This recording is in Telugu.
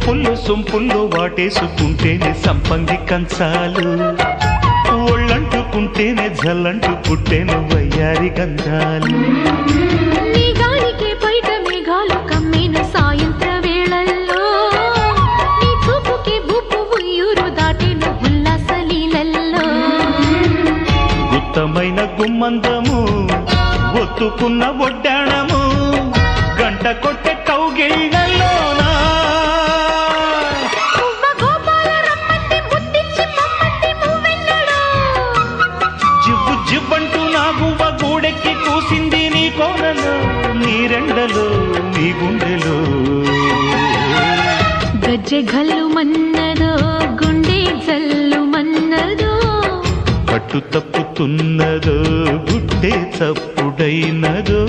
వంపుల్లో సొంపుల్లో వాటేసుకుంటేనే సంపంగి కంచాలు, ఒళ్ళంటుకుంటేనే జల్లంటు పుట్టేను వయ్యారి గంధాలు. నీ గాలికే బయట మేఘాలు కమ్మిన సాయంత్ర వేళల్లో, నీ చూపుకే బుప్పు ఉయ్యూరు దాటిన ఉల్లాస లీలల్లో. గుత్తమైన గుమ్మందము ఒత్తుకున్న ఒడ్డాణము, గంట కొట్టే కౌగిళ్ళలోనా జివ్వు జివ్వంటూ నా గువ్వ గూడెక్కి కూసింది నీ కోనలో, నీ రెండలో నీ గుండెలో. గజ్జె గల్లు మన్నదో గుండె జల్లు మన్నదో, పట్టు తప్పుతున్నదో గుడ్డే చప్పుడైనదో.